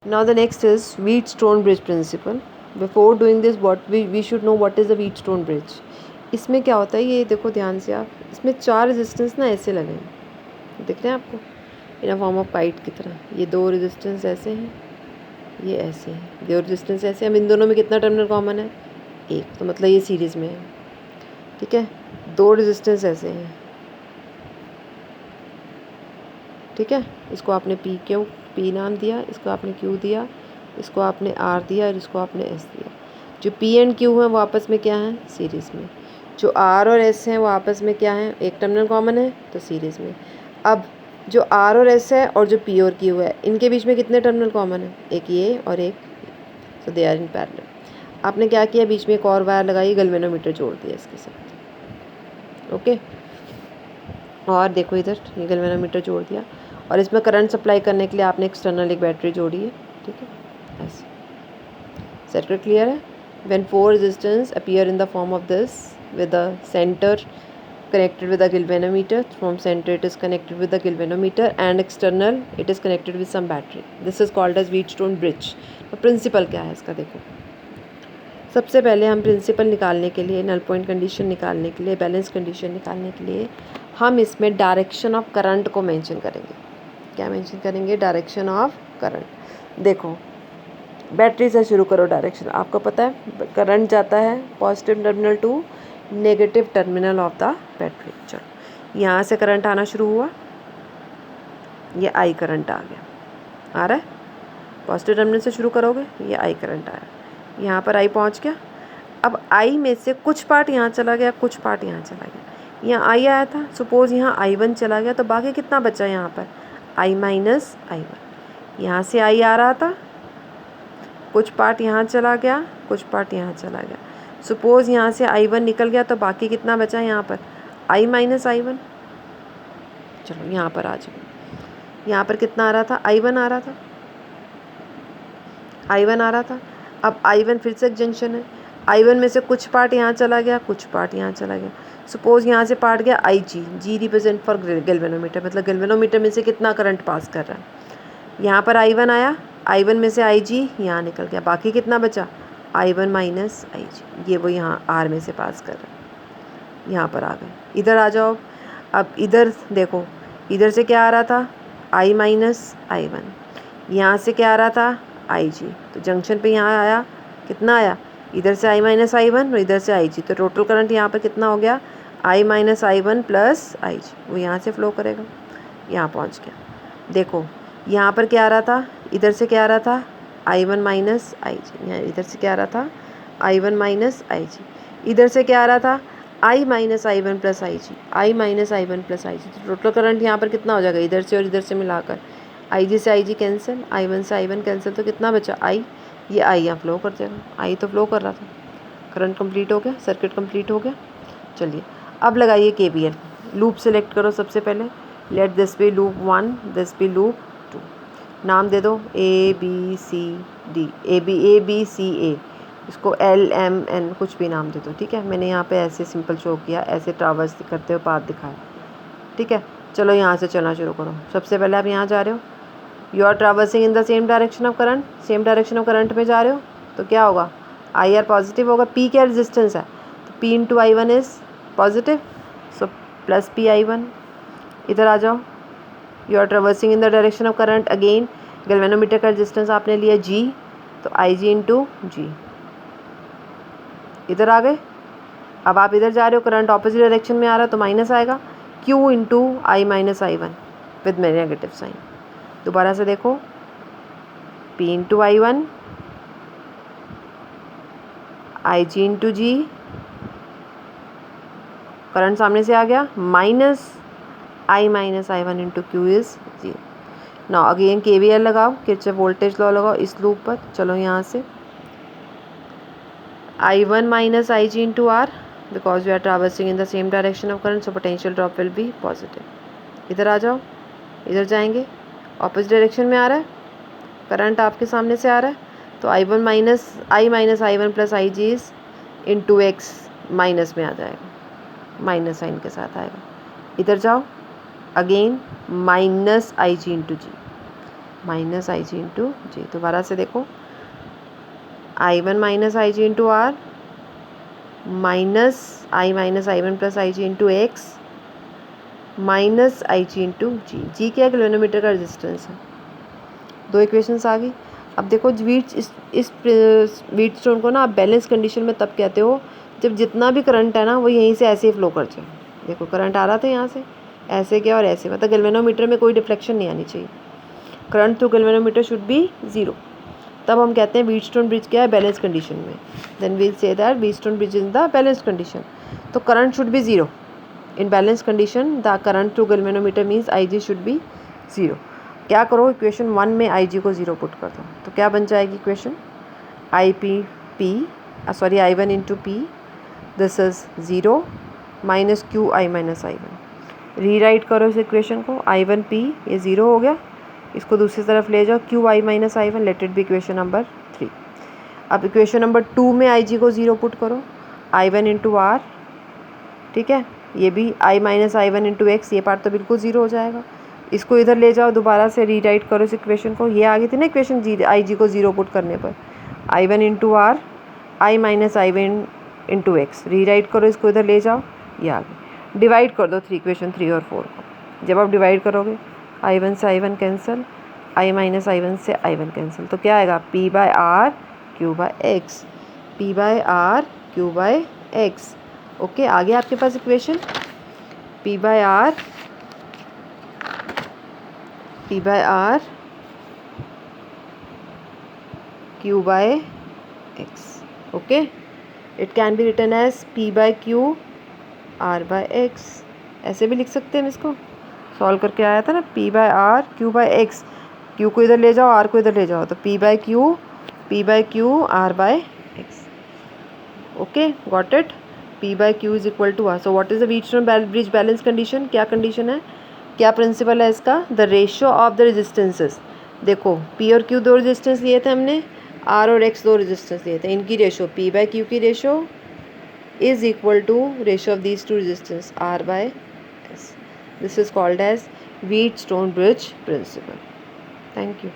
Now the next is Wheatstone bridge principle. Before doing this, what we should know what is the Wheatstone bridge. इसमें क्या होता है, ये देखो ध्यान से आप, इसमें 4 रेजिस्टेंस ना ऐसे लगे हैं, दिख रहे हैं आपको, इन फॉर्म ऑफ काइट की तरह। ये 2 रेजिस्टेंस ऐसे हैं, ये ऐसे हैं, 2 रेजिस्टेंस ऐसे हैं। अब इन दोनों में कितना टर्मिनल कॉमन है? 1, तो मतलब ये सीरीज़ में है, ठीक है। 2 रेजिस्टेंस ऐसे हैं, ठीक है। इसको आपने पी नाम दिया, इसको आपने क्यू दिया, इसको आपने आर दिया और इसको आपने एस दिया। जो पी एंड क्यू हैं वो आपस में क्या हैं? सीरीज़ में। जो आर और एस हैं वो आपस में क्या हैं? एक टर्मिनल कॉमन है, तो सीरीज़ में। अब जो आर और एस है और जो पी और क्यू है, इनके बीच में कितने टर्मिनल कॉमन है? एक ये और एक, सो दे आर इन पैरेलल। आपने क्या किया? बीच में एक और वायर लगाई, गैल्वेनोमीटर जोड़ दिया इसके साथ, ओके। और देखो इधर ये गैल्वेनोमीटर जोड़ दिया, और इसमें करंट सप्लाई करने के लिए आपने एक्सटर्नल एक बैटरी जोड़ी है, ठीक है। ऐसे सर्किट क्लियर है। When 4 resistance appear in the form of this with the centre connected with a galvanometer, from center it is connected with the galvanometer and external it is connected with some battery. This is called as Wheatstone bridge. तो principal क्या है इसका? देखो, सबसे पहले हम principal निकालने के लिए, नल पॉइंट कंडीशन निकालने के लिए, बैलेंस कंडीशन निकालने के लिए हम इसमें डायरेक्शन ऑफ करंट को मेंशन करेंगे। क्या मेंशन करेंगे? Direction of current. देखो, बैटरी से शुरू करो डायरेक्शन। आपको पता है करंट जाता है positive terminal to negative terminal of the battery. चलो, यहाँ से करंट आना शुरू हुआ, ये आई करंट आ गया, आ रहा है। पॉजिटिव टर्मिनल से शुरू करोगे, ये आई करंट आया, यहाँ पर आई पहुँच गया। अब आई में से कुछ पार्ट यहाँ चला गया, कुछ पार्ट यहाँ चला गया। यहाँ आई आया था, सपोज़ यहाँ I1 चला गया, तो बाकी कितना बचा यहाँ पर? I minus I1। यहाँ से आई आ रहा था, कुछ पार्ट यहाँ चला गया, कुछ पार्ट यहाँ चला गया। सपोज़ यहाँ से I1 निकल गया, तो बाकी कितना बचा यहाँ पर? I minus I1। चलो यहाँ पर आ जाओ। यहाँ पर कितना आ रहा था? I1 आ रहा था, I1 आ रहा था। अब I1 फिर से एक जंक्शन है, I1 में से कुछ पार्ट यहाँ चला गया, कुछ पार्ट यहाँ चला गया। सपोज़ यहाँ से पार्ट गया IG, G represent for galvanometer, मतलब गैल्वेनोमीटर में से कितना करंट पास कर रहा है। यहाँ पर I1 आया, I1 में से IG यहाँ निकल गया, बाकी कितना बचा? I1 माइनस IG, ये वो यहाँ R में से पास कर रहा है। यहाँ पर आ गए, इधर आ जाओ। अब इधर देखो, इधर से क्या आ रहा था? I minus I1। यहाँ से क्या आ रहा था? IG। तो जंक्शन पे यहाँ आया, कितना आया? इधर से I माइनस I1 और इधर से IG, तो टोटल करंट यहाँ पर कितना हो गया? I minus I1 plus IG, वो यहाँ से फ्लो करेगा, यहाँ पहुँच गया। देखो, यहाँ पर क्या आ रहा था? इधर से क्या आ रहा था? I1 minus IG। यहाँ इधर से क्या आ रहा था? I1 minus IG। इधर से क्या आ रहा था? I minus I1 plus IG, I minus I1 plus IG। तो टोटल करंट यहाँ पर कितना हो जाएगा? इधर से और इधर से मिलाकर IG से IG कैंसिल, I1 से I1 कैंसिल, तो कितना बचा? I। ये I यहाँ फ्लो कर जाएगा, I तो फ्लो कर रहा था। करंट कंप्लीट हो गया, सर्किट कंप्लीट हो गया। चलिए, अब लगाइए KVL। लूप सेलेक्ट करो सबसे पहले। Let this be loop 1, this be loop 2। नाम दे दो ABCD, ABC A, इसको LMN, कुछ भी नाम दे दो, ठीक है। मैंने यहाँ पे ऐसे सिंपल शो किया, ऐसे ट्रावर्स करते हुए पाथ दिखाया, ठीक है। चलो यहाँ से चलना शुरू करो। सबसे पहले आप यहाँ जा रहे हो, you are traversing in the same direction of current, same direction of current में जा रहे हो, तो क्या होगा? IR पॉजिटिव होगा। P क्या रेजिस्टेंस है? तो P into I1 is positive, so plus PI1। इधर आ जाओ, you are traversing in the direction of current, again galvanometer का रेजिस्टेंस आपने लिया G, तो IG इंटू G। इधर आ गए। अब आप इधर जा रहे हो, करंट ऑपोजिट डायरेक्शन में आ रहा है, तो माइनस आएगा, Q into I minus I1 with negative sign. दोबारा से देखो, P into I1, IG into G, current सामने से आ गया, minus I minus I1 into Q is 0। Now again KVL लगाओ, किरचॉफ वोल्टेज लॉ लगाओ इस लूप पर। चलो यहाँ से I1 minus IG into R, because we are traversing in the same direction of current, so potential drop will be positive. इधर आ जाओ, इधर जाएंगे, ऑपोजिट डायरेक्शन में आ रहा है, करंट आपके सामने से आ रहा है, तो I1 minus I1 plus IG is into X minus में आ जाएगा, माइनस साइन के साथ आएगा। इधर जाओ, again minus IG into G, minus I g into g. दोबारा से देखो, I1 minus I g into R minus I one plus I g into x minus I g into g. G क्या है? गैल्वेनोमीटर का resistance है। दो equations आ गई। अब देखो इस व्हीटस्टोन को ना आप बैलेंस कंडीशन में तब कहते हो जब जितना भी करंट है ना वो यहीं से ऐसे ही फ्लो कर जाए। देखो करंट आ रहा था यहाँ से, ऐसे क्या और ऐसे, मतलब गैल्वेनोमीटर में कोई डिफ्लेक्शन नहीं आनी चाहिए। Current through galvanometer should be zero. तब हम कहते हैं व्हीटस्टोन ब्रिज क्या है? बैलेंस कंडीशन में। Then we'll say that Wheatstone bridge is the balance condition. तो current should be zero in balance condition. The current through galvanometer means I g should be zero. क्या करो, equation 1 में आई जी को zero put कर दो, तो क्या बन जाएगी equation? I P P sorry I one into P, this is zero minus Q I minus I one. Rewrite करो इस इक्वेशन को, आई वन पी ये ज़ीरो हो गया, इसको दूसरी तरफ ले जाओ, Q I minus I one, let it be equation number 3। अब इक्वेशन नंबर 2 में आई जी को ज़ीरो पुट करो, आई वन इंटू आर, ठीक है, ये भी I minus I one into x, ये पार्ट तो बिल्कुल ज़ीरो हो जाएगा। इसको इधर ले जाओ, दोबारा से रीराइट करो इस इक्वेशन को, ये आ गई थी ना इक्वेशन जी आई जी को ज़ीरो पुट करने पर, आई one into are I minus I one into x. Rewrite करो, इसको इधर ले जाओ, ये आ गई। डिवाइड कर दो इक्वेशन 3 और 4 को। जब आप डिवाइड करोगे आई वन से I one cancel, I minus I one से आई वन कैंसिल, तो क्या आएगा? P by R Q by X, P by R Q by X. Okay, आगे आपके पास equation P by R q by x. Okay, it can be written as p by q r by x. ऐसे भी लिख सकते हैं हम इसको, सॉल्व करके आया था ना, p by r q by x, q को इधर ले जाओ, r को इधर ले जाओ, तो p by q r by x. Okay, got it? p by q is equal to r. So what is the Wheatstone bridge balance condition? क्या कंडीशन है, क्या प्रिंसिपल है इसका? The ratio of the resistances. देखो p और q दो resistance लिए थे हमने, r और x दो रेजिस्टेंस लिए थे, इनकी रेशियो p बाय q की ratio is equal to ratio of these two resistance r by s. This is called as Wheatstone bridge principle. Thank you.